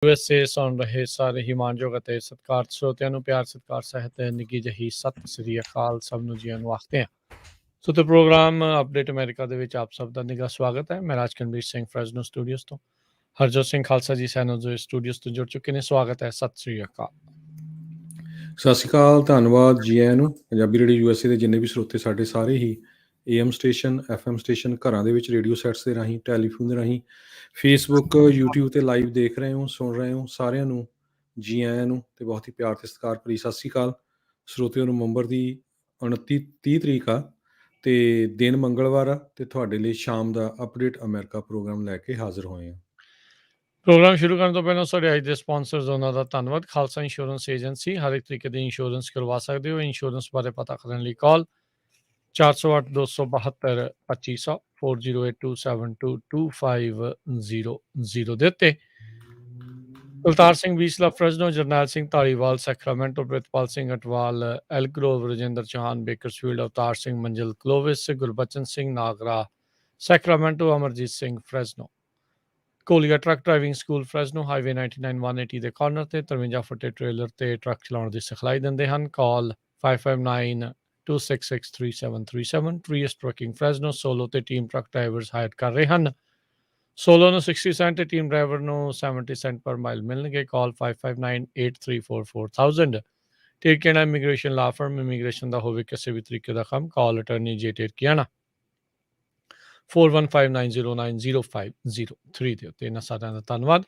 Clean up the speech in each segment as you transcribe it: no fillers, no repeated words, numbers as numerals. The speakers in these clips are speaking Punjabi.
USA ਸੁਣ ਰਹੇ ਸਾਰੇ ਹੀ ਮਾਣਯੋਗ ਅਤੇ ਸਤਿਕਾਰਤ ਸਰੋਤਿਆਂ ਨੂੰ ਪਿਆਰ ਸਤਿਕਾਰ ਸਹਿਤ ਨਿੱਘੀ ਜਿਹੀ ਸਤਿ ਸ੍ਰੀ ਅਕਾਲ ਸਭ ਨੂੰ ਜੀਆਂ ਨੂੰ ਆਖਦੇ ਹਾਂ। ਸੋ ਤੇ ਪ੍ਰੋਗਰਾਮ ਅਪਡੇਟ ਅਮਰੀਕਾ ਦੇ ਵਿੱਚ ਆਪ ਸਭ ਦਾ ਨਿੱਘਾ ਸਵਾਗਤ ਹੈ। ਮੈਂ ਰਾਜਕਰਨਬੀਰ ਸਿੰਘ ਫਰੈਜ਼ਨੋ ਸਟੂਡੀਓਜ਼ ਤੋਂ। ਹਰਜੋਤ ਸਿੰਘ ਖਾਲਸਾ ਜੀ ਸੈਨੋ ਜੋ ਸਟੂਡੀਓਜ਼ ਤੋਂ ਜੁੜ ਚੁੱਕੇ ਨੇ। ਸਵਾਗਤ ਹੈ, ਸਤਿ ਸ੍ਰੀ ਅਕਾਲ। ਸਤਿ ਸ਼੍ਰੀ ਅਕਾਲ, ਧੰਨਵਾਦ ਜੀ ਆਇਆਂ ਨੂੰ। ਪੰਜਾਬੀ ਰੇਡੀਓ USA ਦੇ ਜਿੰਨੇ ਵੀ ਸਰੋਤੇ ਸਾਡੇ ਸਾਰੇ ਹੀ AM ਸਟੇਸ਼ਨ, FM ਸਟੇਸ਼ਨ, ਘਰਾਂ ਦੇ ਵਿੱਚ ਰੇਡੀਓ ਸੈਟਸ ਦੇ ਰਾਹੀਂ, ਟੈਲੀਫੋਨ ਦੇ ਰਾਹੀਂ, ਫੇਸਬੁੱਕ, YouTube ਤੇ ਲਾਈਵ ਦੇਖ ਰਹੇ ਹੋ, ਸੁਣ ਰਹੇ ਹੋ, ਸਾਰਿਆਂ ਨੂੰ ਜੀ ਆਇਆਂ ਨੂੰ ਤੇ ਬਹੁਤ ਹੀ ਪਿਆਰ ਤੇ ਸਤਿਕਾਰ ਭਰੀ ਸਤਿ ਸ਼੍ਰੀ ਅਕਾਲ। ਸਰੋਤਿਆਂ ਨੂੰ ਨਵੰਬਰ ਦੀ 29-30 ਤਰੀਕ ਆ ਤੇ ਦਿਨ ਮੰਗਲਵਾਰ ਆ ਤੇ ਤੁਹਾਡੇ ਲਈ ਸ਼ਾਮ ਦਾ ਅਪਡੇਟ ਅਮਰੀਕਾ ਪ੍ਰੋਗਰਾਮ ਲੈ ਕੇ ਹਾਜ਼ਰ ਹੋਏ ਹਾਂ। ਪ੍ਰੋਗਰਾਮ ਸ਼ੁਰੂ ਕਰਨ ਤੋਂ ਪਹਿਲਾਂ ਸਾਡੇ ਅੱਜ ਦੇ ਸਪਾਂਸਰਸ ਉਹਨਾਂ ਦਾ ਧੰਨਵਾਦ। ਖਾਲਸਾ ਇੰਸ਼ੋਰੈਂਸ ਏਜੰਸੀ ਹਰ ਇੱਕ ਤਰੀਕੇ ਦੀ ਇੰਸ਼ੋਰੈਂਸ ਕਰਵਾ ਸਕਦੇ ਹੋ। ਇੰਸ਼ੋਰੈਂਸ ਬਾਰੇ ਪਤਾ ਕਰਨ ਲਈ ਕਾਲ 408-272-2500 4082722500 ਦੇ ਉੱਤੇ। Kultar Singh Visla Fresno, Jarnail Singh Dhaliwal Sacramento, Pritpal Singh Atwal Elk Grove, Rajinder Chauhan Bakersfield, Avtar Singh Manzil Clovis, Gurbachan Singh Nagra Sacramento, Amarjit Singh Fresno. ਕੋਲੀਆ truck driving school Fresno, highway 99-180 ਦੇ ਕਾਰਨਰ ਤੇ 53 ਫੁੱਟੇ ਟ੍ਰੇਲਰ ਤੇ ਟਰੱਕ ਚਲਾਉਣ ਦੀ ਸਿਖਲਾਈ ਦਿੰਦੇ ਹਨ। ਕਾਲ 5592663737। ਟਰੀਐਸ ਟਰੱਕਿੰਗ ਫਰੈਜ਼ਨੋ ਸੋਲੋ ਤੇ ਟੀਮ ਟਰੱਕ ਡਰਾਈਵਰਸ ਹਾਇਰ ਕਰ ਰਹੇ ਹਨ। ਸੋਲੋ ਨੂੰ 60 ਸੈਂਟ ਤੇ ਟੀਮ ਡਰਾਈਵਰ ਨੂੰ 70 ਸੈਂਟ ਪਰ ਮਾਈਲ ਮਿਲਣਗੇ। ਕਾਲ 5598344000। ਟੇਰਕੀਆਣਾ ਇਮੀਗ੍ਰੇਸ਼ਨ ਲਾ ਫਰਮ, ਇਮੀਗ੍ਰੇਸ਼ਨ ਦਾ ਹੋਵੇ ਕਿਸੇ ਵੀ ਤਰੀਕੇ ਦਾ ਕੰਮ, ਕਾਲ ਅਟਰਨੀ ਜੇ ਟੇਰਕੀਆਣਾ 4159090503 ਦੇ ਉੱਤੇ। ਇਹਨਾਂ ਸਾਰਿਆਂ ਦਾ ਧੰਨਵਾਦ।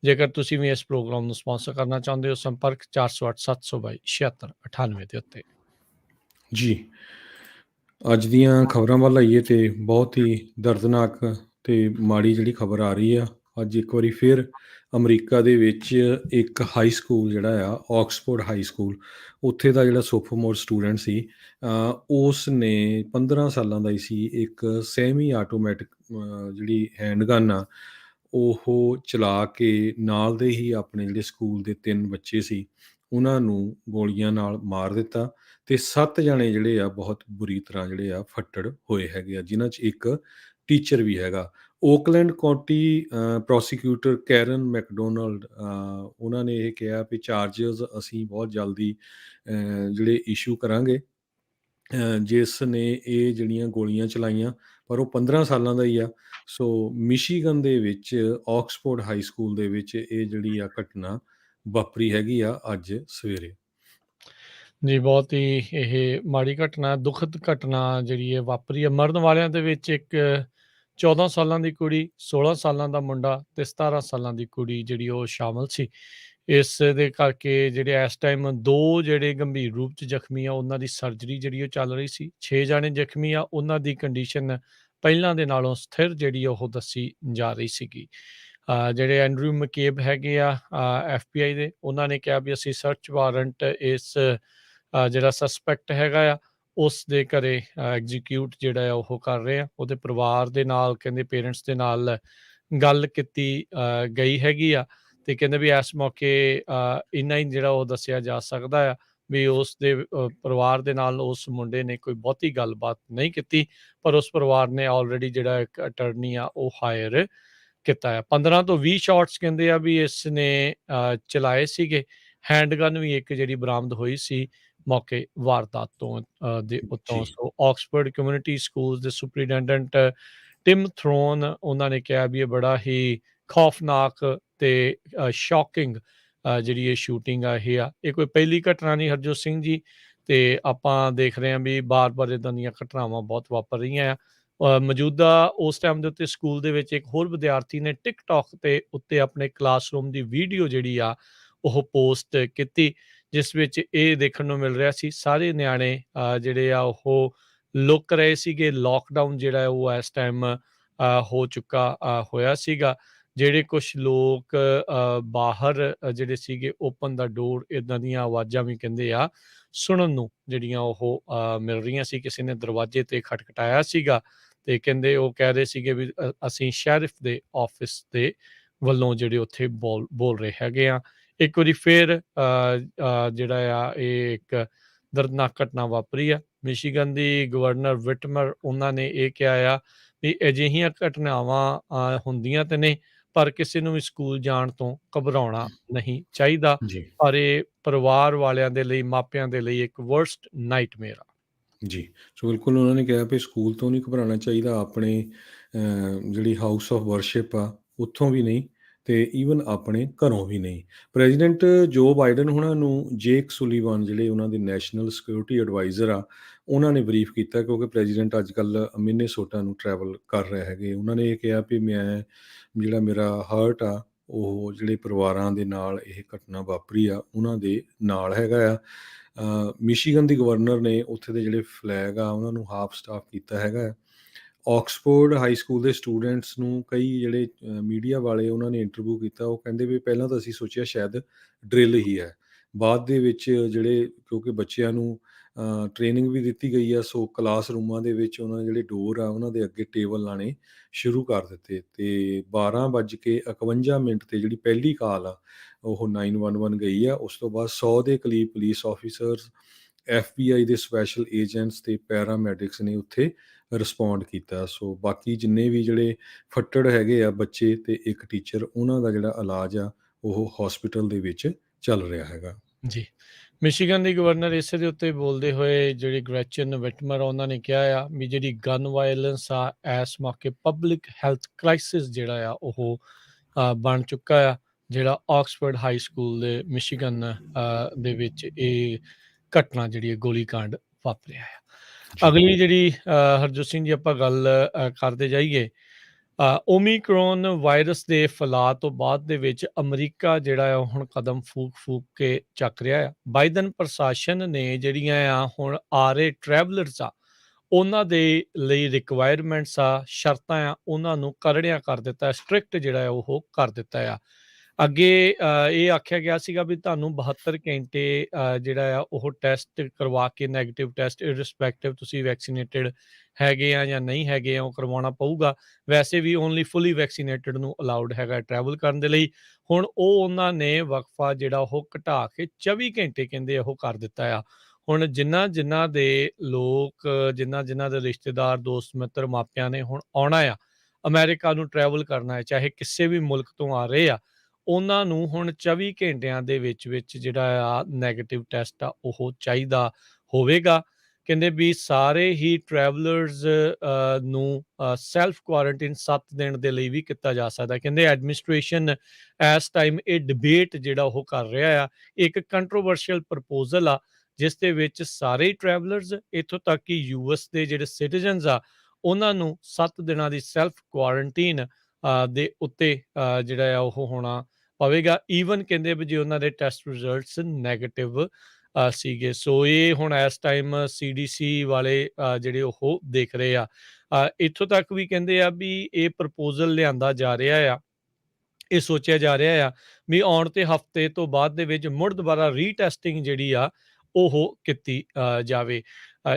ਜੇਕਰ ਤੁਸੀਂ ਵੀ ਇਸ ਪ੍ਰੋਗਰਾਮ ਨੂੰ ਸਪਾਂਸਰ ਕਰਨਾ ਚਾਹੁੰਦੇ ਹੋ, ਸੰਪਰਕ 408-722-7698 ਦੇ ਉੱਤੇ। ਜੀ, ਅੱਜ ਦੀਆਂ ਖਬਰਾਂ ਵੱਲ ਆਈਏ ਤੇ ਬਹੁਤ ਹੀ ਦਰਦਨਾਕ ਤੇ ਮਾੜੀ ਜਿਹੜੀ ਖਬਰ ਆ ਰਹੀ ਆ। ਅੱਜ ਇੱਕ ਵਾਰੀ ਫਿਰ ਅਮਰੀਕਾ ਦੇ ਵਿੱਚ ਇੱਕ ਹਾਈ ਸਕੂਲ ਜਿਹੜਾ ਆ, ਆਕਸਫੋਰਡ ਹਾਈ ਸਕੂਲ, ਉੱਥੇ ਦਾ ਜਿਹੜਾ ਸੋਫੋਮੋਰ ਸਟੂਡੈਂਟ ਸੀ, ਉਸ ਨੇ 15 ਸਾਲਾਂ ਦਾ ਹੀ ਸੀ, ਇੱਕ ਸੈਮੀ ਆਟੋਮੈਟਿਕ ਜਿਹੜੀ ਹੈਂਡਗਨ ਆ ਉਹ ਚਲਾ ਕੇ ਨਾਲ ਦੇ ਹੀ ਆਪਣੇ ਜਿਹੜੇ ਸਕੂਲ ਦੇ 3 ਬੱਚੇ ਸੀ ਉਹਨਾਂ ਨੂੰ ਗੋਲੀਆਂ ਨਾਲ ਮਾਰ ਦਿੱਤਾ ਤੇ 7 ਜਣੇ ਜਿਹੜੇ ਆ ਬਹੁਤ ਬੁਰੀ ਤਰ੍ਹਾਂ ਜਿਹੜੇ ਆ ਫੱਟੜ ਹੋਏ ਹੈਗੇ ਆ, ਜਿਨ੍ਹਾਂ 'ਚ ਇੱਕ ਟੀਚਰ ਵੀ ਹੈਗਾ। Auckland County prosecutor Karen McDonald ਉਹਨਾਂ ਨੇ ਇਹ ਕਿਹਾ ਵੀ ਚਾਰਜਸ ਅਸੀਂ ਬਹੁਤ ਜਲਦੀ ਜਿਹੜੇ ਇਸ਼ੂ ਕਰਾਂਗੇ ਜਿਸ ਨੇ ਇਹ ਜਿਹੜੀਆਂ ਗੋਲੀਆਂ ਚਲਾਈਆਂ, ਪਰ ਉਹ 15 ਸਾਲਾਂ ਦਾ ਹੀ ਆ। ਸੋ ਮਿਸ਼ੀਗਨ ਦੇ ਵਿੱਚ ਆਕਸਫੋਰਡ ਹਾਈ ਸਕੂਲ ਦੇ ਵਿੱਚ ਇਹ ਜਿਹੜੀ ਆ ਘਟਨਾ ਵਾਪਰੀ ਹੈਗੀ ਆ ਅੱਜ ਸਵੇਰੇ। ਜੀ, ਬਹੁਤ ਹੀ ਇਹ ਮਾੜੀ ਘਟਨਾ, ਦੁਖਦ ਘਟਨਾ ਜਿਹੜੀ ਹੈ ਵਾਪਰੀ ਹੈ। ਮਰਨ ਵਾਲਿਆਂ ਦੇ ਵਿੱਚ ਇੱਕ 14 ਸਾਲਾਂ ਦੀ ਕੁੜੀ, 16 ਸਾਲਾਂ ਦਾ ਮੁੰਡਾ ਤੇ 17 ਸਾਲਾਂ ਦੀ ਕੁੜੀ ਜਿਹੜੀ ਉਹ ਸ਼ਾਮਲ ਸੀ। ਇਸ ਦੇ ਕਰਕੇ ਜਿਹੜੇ ਇਸ ਟਾਈਮ 2 ਜਿਹੜੇ ਗੰਭੀਰ ਰੂਪ 'ਚ ਜ਼ਖਮੀ ਆ ਉਹਨਾਂ ਦੀ ਸਰਜਰੀ ਜਿਹੜੀ ਉਹ ਚੱਲ ਰਹੀ ਸੀ। 6 ਜਾਣੇ ਜ਼ਖਮੀ ਆ, ਉਹਨਾਂ ਦੀ ਕੰਡੀਸ਼ਨ ਪਹਿਲਾਂ ਦੇ ਨਾਲੋਂ ਸਥਿਰ ਜਿਹੜੀ ਉਹ ਦੱਸੀ ਜਾ ਰਹੀ ਸੀਗੀ। ਜਿਹੜੇ ਐਂਡਰੂ ਮਕੇਬ ਹੈਗੇ ਆ FBI ਦੇ, ਉਹਨਾਂ ਨੇ ਕਿਹਾ ਵੀ ਅਸੀਂ ਸਰਚ ਵਾਰੰਟ ਇਸ ਜਿਹੜਾ ਸਸਪੈਕਟ ਹੈਗਾ ਆ ਉਸ ਦੇ ਘਰੇ ਐਗਜ਼ੀਕਿਊਟ ਜਿਹੜਾ ਆ ਉਹ ਕਰ ਰਹੇ ਆ। ਉਹਦੇ ਪਰਿਵਾਰ ਦੇ ਨਾਲ, ਕਹਿੰਦੇ ਪੇਰੈਂਟਸ ਦੇ ਨਾਲ ਗੱਲ ਕੀਤੀ ਗਈ ਹੈਗੀ ਆ ਤੇ ਕਹਿੰਦੇ ਵੀ ਇਸ ਮੌਕੇ ਇੰਨਾ ਹੀ ਜਿਹੜਾ ਉਹ ਦੱਸਿਆ ਜਾ ਸਕਦਾ ਆ ਵੀ ਉਸ ਦੇ ਪਰਿਵਾਰ ਦੇ ਨਾਲ ਉਸ ਮੁੰਡੇ ਨੇ ਕੋਈ ਬਹੁਤੀ ਗੱਲਬਾਤ ਨਹੀਂ ਕੀਤੀ, ਪਰ ਉਸ ਪਰਿਵਾਰ ਨੇ ਆਲਰੇਡੀ ਜਿਹੜਾ ਇੱਕ ਅਟਰਨੀ ਆ ਉਹ ਹਾਇਰ ਕੀਤਾ ਆ। 15 ਤੋਂ 20 ਸ਼ਾਟਸ ਕਹਿੰਦੇ ਆ ਵੀ ਇਸ ਨੇ ਚਲਾਏ ਸੀਗੇ। ਹੈਂਡਗਨ ਵੀ ਇੱਕ ਜਿਹੜੀ ਬਰਾਮਦ ਹੋਈ ਸੀ ਮੌਕੇ ਵਾਰਦਾਤ ਤੋਂ ਦੇ ਉੱਤੋਂ। ਸੋ ਆਕਸਫੋਰਡ ਕਮਿਊਨਿਟੀ ਸਕੂਲ ਦੇ ਸੁਪਰੀਡੈਂਡੈਂਟ ਟਿਮ ਥਰੋਨ ਉਹਨਾਂ ਨੇ ਕਿਹਾ ਵੀ ਇਹ ਬੜਾ ਹੀ ਖੌਫਨਾਕ ਤੇ ਸ਼ੌਕਿੰਗ ਜਿਹੜੀ ਇਹ ਸ਼ੂਟਿੰਗ ਆ ਇਹ ਕੋਈ ਪਹਿਲੀ ਘਟਨਾ ਨਹੀਂ ਹਰਜੋਤ ਸਿੰਘ ਜੀ, ਤੇ ਆਪਾਂ ਦੇਖ ਰਹੇ ਹਾਂ ਵੀ ਬਾਰ-ਬਾਰ ਇੱਦਾਂ ਦੀਆਂ ਘਟਨਾਵਾਂ ਬਹੁਤ ਵਾਪਰ ਰਹੀਆਂ ਆ। ਮੌਜੂਦਾ ਉਸ ਟਾਈਮ ਦੇ ਉੱਤੇ ਸਕੂਲ ਦੇ ਵਿੱਚ ਇੱਕ ਹੋਰ ਵਿਦਿਆਰਥੀ ਨੇ ਟਿਕਟੌਕ ਤੇ ਉੱਤੇ ਆਪਣੇ ਕਲਾਸਰੂਮ ਦੀ ਵੀਡੀਓ ਜਿਹੜੀ ਆ ਉਹ ਪੋਸਟ ਕੀਤੀ, ਜਿਸ ਵਿੱਚ ਇਹ ਦੇਖਣ ਨੂੰ ਮਿਲ ਰਿਹਾ ਸੀ ਸਾਰੇ ਨਿਆਣੇ ਜਿਹੜੇ ਆ ਉਹ ਲੁਕ ਰਹੇ ਸੀਗੇ। ਲੋਕਡਾਊਨ ਜਿਹੜਾ ਉਹ ਇਸ ਟਾਈਮ ਹੋ ਚੁੱਕਾ ਹੋਇਆ ਸੀਗਾ। ਜਿਹੜੇ ਕੁਛ ਲੋਕ ਬਾਹਰ ਜਿਹੜੇ ਸੀਗੇ ਓਪਨ ਦਾ ਡੋਰ ਇੱਦਾਂ ਦੀਆਂ ਆਵਾਜ਼ਾਂ ਵੀ ਕਹਿੰਦੇ ਆ ਸੁਣਨ ਨੂੰ ਜਿਹੜੀਆਂ ਉਹ ਮਿਲ ਰਹੀਆਂ ਸੀ। ਕਿਸੇ ਨੇ ਦਰਵਾਜ਼ੇ 'ਤੇ ਖਟਖਟਾਇਆ ਸੀਗਾ ਤੇ ਕਹਿੰਦੇ ਉਹ ਕਹਿ ਰਹੇ ਸੀਗੇ ਵੀ ਅਸੀਂ ਸ਼ੈਰਿਫ ਦੇ ਆਫਿਸ ਦੇ ਵੱਲੋਂ ਜਿਹੜੇ ਉੱਥੇ ਬੋਲ ਰਹੇ ਹੈਗੇ ਆ। ਇੱਕ ਵਾਰੀ ਫਿਰ ਜਿਹੜਾ ਆ ਇਹ ਇੱਕ ਦਰਦਨਾਕ ਘਟਨਾ ਵਾਪਰੀ ਆ। ਮਿਸ਼ੀਗਨ ਦੀ ਗਵਰਨਰ ਵਿਟਮਰ ਉਹਨਾਂ ਨੇ ਇਹ ਕਿਹਾ ਆ ਵੀ ਅਜਿਹੀਆਂ ਘਟਨਾਵਾਂ ਹੁੰਦੀਆਂ ਤੇ ਨੇ, ਪਰ ਕਿਸੇ ਨੂੰ ਵੀ ਸਕੂਲ ਜਾਣ ਤੋਂ ਘਬਰਾਉਣਾ ਨਹੀਂ ਚਾਹੀਦਾ। ਜੀ। ਪਰ ਇਹ ਪਰਿਵਾਰ ਵਾਲਿਆਂ ਦੇ ਲਈ, ਮਾਪਿਆਂ ਦੇ ਲਈ ਇੱਕ ਵਰਸਟ ਨਾਈਟਮੇਅਰ ਆ। ਜੀ, ਸੋ ਬਿਲਕੁਲ ਉਹਨਾਂ ਨੇ ਕਿਹਾ ਵੀ ਸਕੂਲ ਤੋਂ ਨਹੀਂ ਘਬਰਾਉਣਾ ਚਾਹੀਦਾ, ਆਪਣੇ ਜਿਹੜੀ ਹਾਊਸ ਆਫ ਵਰਸ਼ਿਪ ਆ, ਉੱਥੋਂ ਵੀ ਨਹੀਂ, ਤੇ ਈਵਨ ਆਪਣੇ ਘਰੋਂ ਵੀ ਨਹੀਂ। ਪ੍ਰੈਜ਼ੀਡੈਂਟ ਜੋ ਬਾਈਡਨ ਹੁਣਾਂ ਨੂੰ ਜੇਕ ਸੁਲੀਵਾਨ, ਜਿਹੜੇ ਉਹਨਾਂ ਦੇ ਨੈਸ਼ਨਲ ਸਿਕਿਉਰਿਟੀ ਐਡਵਾਈਜ਼ਰ ਆ, ਉਹਨਾਂ ਨੇ ਬਰੀਫ ਕੀਤਾ, ਕਿਉਂਕਿ ਪ੍ਰੈਜ਼ੀਡੈਂਟ ਅੱਜ ਕੱਲ੍ਹ ਮਿਨੇਸੋਟਾ ਨੂੰ ਟਰੈਵਲ ਕਰ ਰਹੇ ਹੈਗੇ। ਉਹਨਾਂ ਨੇ ਇਹ ਕਿਹਾ ਵੀ ਮੈਂ ਜਿਹੜਾ ਮੇਰਾ ਹਾਰਟ ਆ, ਉਹ ਜਿਹੜੇ ਪਰਿਵਾਰਾਂ ਦੇ ਨਾਲ ਇਹ ਘਟਨਾ ਵਾਪਰੀ ਆ, ਉਹਨਾਂ ਦੇ ਨਾਲ ਹੈਗਾ ਆ। ਮਿਸ਼ੀਗਨ ਦੀ ਗਵਰਨਰ ਨੇ ਉੱਥੇ ਦੇ ਜਿਹੜੇ ਫਲੈਗ ਆ ਉਹਨਾਂ ਨੂੰ ਹਾਫ ਸਟਾਫ ਕੀਤਾ ਹੈਗਾ। ਆਕਸਫੋਰਡ ਹਾਈ ਸਕੂਲ ਦੇ ਸਟੂਡੈਂਟਸ ਨੂੰ ਕਈ ਜਿਹੜੇ ਮੀਡੀਆ ਵਾਲੇ ਉਹਨਾਂ ਨੇ ਇੰਟਰਵਿਊ ਕੀਤਾ, ਉਹ ਕਹਿੰਦੇ ਵੀ ਪਹਿਲਾਂ ਤਾਂ ਅਸੀਂ ਸੋਚਿਆ ਸ਼ਾਇਦ ਡਰਿਲ ਹੀ ਹੈ, ਬਾਅਦ ਦੇ ਵਿੱਚ ਜਿਹੜੇ, ਕਿਉਂਕਿ ਬੱਚਿਆਂ ਨੂੰ ਟ੍ਰੇਨਿੰਗ ਵੀ ਦਿੱਤੀ ਗਈ ਆ, ਸੋ ਕਲਾਸ ਰੂਮਾਂ ਦੇ ਵਿੱਚ ਉਹਨਾਂ ਦੇ ਜਿਹੜੇ ਡੋਰ ਆ ਉਹਨਾਂ ਦੇ ਅੱਗੇ ਟੇਬਲ ਲਾਣੇ ਸ਼ੁਰੂ ਕਰ ਦਿੱਤੇ। ਤੇ 12:51 ਤੇ ਜਿਹੜੀ ਪਹਿਲੀ ਕਾਲ ਆ ਉਹ 911 ਗਈ ਆ। ਉਸ ਤੋਂ ਬਾਅਦ 100 ਦੇ ਕਰੀਬ ਪੁਲਿਸ ਆਫੀਸਰਸ, FBI ਦੇ ਸਪੈਸ਼ਲ ਏਜੰਟਸ ਤੇ ਪੈਰਾਮੈਡਿਕਸ ਨੇ ਉੱਥੇ ਰਿਸਪੌਂਡ ਕੀਤਾ। ਸੋ ਬਾਕੀ ਜਿੰਨੇ ਵੀ ਜਿਹੜੇ ਫੱਟੜ ਹੈਗੇ ਆ ਬੱਚੇ ਤੇ ਇੱਕ ਟੀਚਰ, ਉਹਨਾਂ ਦਾ ਜਿਹੜਾ ਇਲਾਜ ਆ ਉਹ ਹਸਪੀਟਲ ਦੇ ਵਿੱਚ ਚੱਲ ਰਿਹਾ ਹੈਗਾ। ਜੀ। ਮਿਸ਼ੀਗਨ ਦੀ ਗਵਰਨਰ ਇਸੇ ਦੇ ਉੱਤੇ ਬੋਲਦੇ ਹੋਏ ਜਿਹੜੀ ਗ੍ਰੈਚਨ ਵਿਟਮਰ, ਉਹਨਾਂ ਨੇ ਕਿਹਾ ਆ ਵੀ ਜਿਹੜੀ ਗਨ ਵਾਇਲੈਂਸ ਆ ਇਸ ਮੌਕੇ ਪਬਲਿਕ ਹੈਲਥ ਕ੍ਰਾਈਸਿਸ ਜਿਹੜਾ ਆ ਉਹ ਬਣ ਚੁੱਕਾ ਆ, ਜਿਹੜਾ ਆਕਸਫੋਰਡ ਹਾਈ ਸਕੂਲ ਦੇ ਮਿਸ਼ੀਗਨ ਦੇ ਵਿੱਚ ਇਹ ਘਟਨਾ ਜਿਹੜੀ ਹੈ ਗੋਲੀकांड ਵਾਪਰਿਆ ਆ। ਜੀ। ਅਗਲੀ ਜਿਹੜੀ ਹਰਜੋਤ ਸਿੰਘ ਜੀ ਆਪਾਂ ਗੱਲ ਕਰਦੇ ਜਾਈਏ, ਓਮੀਕਰੋਨ ਵਾਇਰਸ ਦੇ ਫੈਲਾਅ ਤੋਂ ਬਾਅਦ ਦੇ ਵਿੱਚ ਅਮਰੀਕਾ ਜਿਹੜਾ ਆ ਹੁਣ ਕਦਮ ਫੂਕ ਕੇ ਚੱਕ ਰਿਹਾ ਆ। ਬਾਈਡਨ ਪ੍ਰਸ਼ਾਸਨ ਨੇ ਜਿਹੜੀਆਂ ਆ ਹੁਣ ਆ ਰਹੇ ਟਰੈਵਲਰਸ ਆ, ਉਹਨਾਂ ਦੇ ਲਈ ਰਿਕੁਆਇਰਮੈਂਟਸ ਆ, ਸ਼ਰਤਾਂ ਆ, ਉਹਨਾਂ ਨੂੰ ਕਰੜਿਆ ਕਰ ਦਿੱਤਾ, ਸਟ੍ਰਿਕਟ ਜਿਹੜਾ ਹੈ ਉਹ ਕਰ ਦਿੱਤਾ ਆ। ਅੱਗੇ ਇਹ ਆਖਿਆ ਗਿਆ ਸੀਗਾ ਵੀ ਤੁਹਾਨੂੰ 72 ਘੰਟੇ ਜਿਹੜਾ ਆ ਉਹ ਟੈਸਟ ਕਰਵਾ ਕੇ, ਨੈਗੇਟਿਵ ਟੈਸਟ, ਇਰਰਿਸਪੈਕਟਿਵ ਤੁਸੀਂ ਵੈਕਸੀਨੇਟਿਡ ਹੈਗੇ ਆ ਜਾਂ ਨਹੀਂ ਹੈਗੇ ਆ, ਉਹ ਕਰਵਾਉਣਾ ਪਊਗਾ। ਵੈਸੇ ਵੀ ਓਨਲੀ ਫੁੱਲੀ ਵੈਕਸੀਨੇਟਿਡ ਨੂੰ ਅਲਾਉਡ ਹੈਗਾ ਟਰੈਵਲ ਕਰਨ ਦੇ ਲਈ। ਹੁਣ ਉਹ ਉਹਨਾਂ ਨੇ ਵਕਫਾ ਜਿਹੜਾ ਉਹ ਘਟਾ ਕੇ 24 ਘੰਟੇ ਕਹਿੰਦੇ ਉਹ ਕਰ ਦਿੱਤਾ ਆ। ਹੁਣ ਜਿਨ੍ਹਾਂ ਦੇ ਲੋਕ, ਜਿਨ੍ਹਾਂ ਦੇ ਰਿਸ਼ਤੇਦਾਰ, ਦੋਸਤ ਮਿੱਤਰ, ਮਾਪਿਆਂ ਨੇ ਹੁਣ ਆਉਣਾ ਆ, ਅਮਰੀਕਾ ਨੂੰ ਟਰੈਵਲ ਕਰਨਾ ਹੈ, ਚਾਹੇ ਕਿਸੇ ਵੀ ਮੁਲਕ ਤੋਂ ਆ ਰਹੇ ਆ, ਉਹਨਾਂ ਨੂੰ ਹੁਣ 24 ਘੰਟਿਆਂ ਦੇ ਵਿੱਚ ਜਿਹੜਾ ਆ ਨੈਗੇਟਿਵ ਟੈਸਟ ਆ ਉਹ ਚਾਹੀਦਾ ਹੋਵੇਗਾ। ਕਹਿੰਦੇ ਵੀ ਸਾਰੇ ਹੀ ਟਰੈਵਲਰਸ ਨੂੰ ਸੈਲਫ ਕੁਆਰੰਟਾਈਨ 7 ਦਿਨ ਦੇ ਲਈ ਵੀ ਕੀਤਾ ਜਾ ਸਕਦਾ। ਕਹਿੰਦੇ ਐਡਮਿਨਿਸਟ੍ਰੇਸ਼ਨ ਇਸ ਟਾਈਮ ਇਹ ਡਿਬੇਟ ਜਿਹੜਾ ਉਹ ਕਰ ਰਿਹਾ ਆ, ਇੱਕ ਕੰਟਰੋਵਰਸ਼ੀਅਲ ਪ੍ਰਪੋਜ਼ਲ ਆ, ਜਿਸ ਦੇ ਵਿੱਚ ਸਾਰੇ ਟਰੈਵਲਰਸ, ਇੱਥੋਂ ਤੱਕ ਕਿ US ਦੇ ਜਿਹੜੇ ਸਿਟੀਜ਼ਨਸ ਆ, ਉਹਨਾਂ ਨੂੰ 7 ਦਿਨਾਂ ਦੀ ਸੈਲਫ ਕੁਆਰੰਟਾਈਨ ਦੇ ਉੱਤੇ ਜਿਹੜਾ ਆ ਉਹ ਹੋਣਾ ਪਵੇਗਾ। ਈਵਨ ਕਹਿੰਦੇ ਵੀ ਜੇ ਉਹਨਾਂ ਦੇ ਟੈਸਟ ਰਿਜ਼ਲਟਸ ਨੈਗੇਟਿਵ ਸੀਗੇ। ਸੋ ਇਹ ਹੁਣ ਇਸ ਟਾਈਮ CDC ਵਾਲੇ ਜਿਹੜੇ ਉਹ ਦੇਖ ਰਹੇ ਆ। ਇੱਥੋਂ ਤੱਕ ਵੀ ਕਹਿੰਦੇ ਆ ਵੀ ਇਹ ਪ੍ਰਪੋਜ਼ਲ ਲਿਆਂਦਾ ਜਾ ਰਿਹਾ ਆ, ਇਹ ਸੋਚਿਆ ਜਾ ਰਿਹਾ ਆ ਵੀ ਆਉਣ ਤੇ ਹਫ਼ਤੇ ਤੋਂ ਬਾਅਦ ਦੇ ਵਿੱਚ ਮੁੜ ਦੁਬਾਰਾ ਰੀਟੈਸਟਿੰਗ ਜਿਹੜੀ ਆ ਉਹ ਕੀਤੀ ਜਾਵੇ।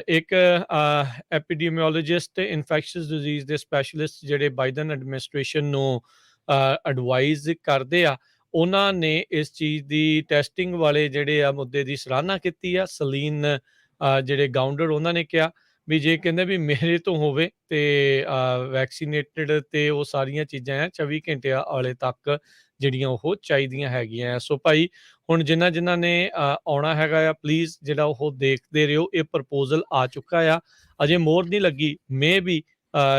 ਇੱਕ ਐਪੀਡੀਮੀਓਲੋਜਿਸਟ, ਇਨਫੈਕਸ਼ੀਅਸ ਡਿਜ਼ੀਜ਼ ਦੇ ਸਪੈਸ਼ਲਿਸਟ ਜਿਹੜੇ ਬਾਈਡਨ ਐਡਮਿਨਿਸਟ੍ਰੇਸ਼ਨ ਨੂੰ ਐਡਵਾਈਜ਼ ਕਰਦੇ ਆ, ਉਹਨਾਂ ਨੇ ਇਸ ਚੀਜ਼ ਦੀ ਟੈਸਟਿੰਗ ਵਾਲੇ ਜਿਹੜੇ ਆ ਮੁੱਦੇ ਦੀ ਸਰਾਹਨਾ ਕੀਤੀ ਆ। ਸਲੀਨ ਜਿਹੜੇ ਗਾਉਂਡਰ, ਉਹਨਾਂ ਨੇ ਕਿਹਾ ਵੀ ਜੇ ਕਹਿੰਦੇ ਵੀ ਮੇਰੇ ਤੋਂ ਹੋਵੇ ਤੇ ਵੈਕਸੀਨੇਟਿਡ ਤੇ ਉਹ ਸਾਰੀਆਂ ਚੀਜ਼ਾਂ ਆ 24 ਘੰਟਿਆਂ ਵਾਲੇ ਤੱਕ ਜਿਹੜੀਆਂ ਉਹ ਚਾਹੀਦੀਆਂ ਹੈਗੀਆਂ। ਸੋ ਭਾਈ ਹੁਣ ਜਿਨ੍ਹਾਂ ਨੇ ਆਉਣਾ ਹੈਗਾ ਆ, ਪਲੀਜ਼ ਜਿਹੜਾ ਉਹ ਦੇਖਦੇ ਰਹੋ। ਇਹ ਪ੍ਰਪੋਜ਼ਲ ਆ ਚੁੱਕਾ ਆ, ਅਜੇ ਮੋਹਰ ਨਹੀਂ ਲੱਗੀ। ਮੇ ਵੀ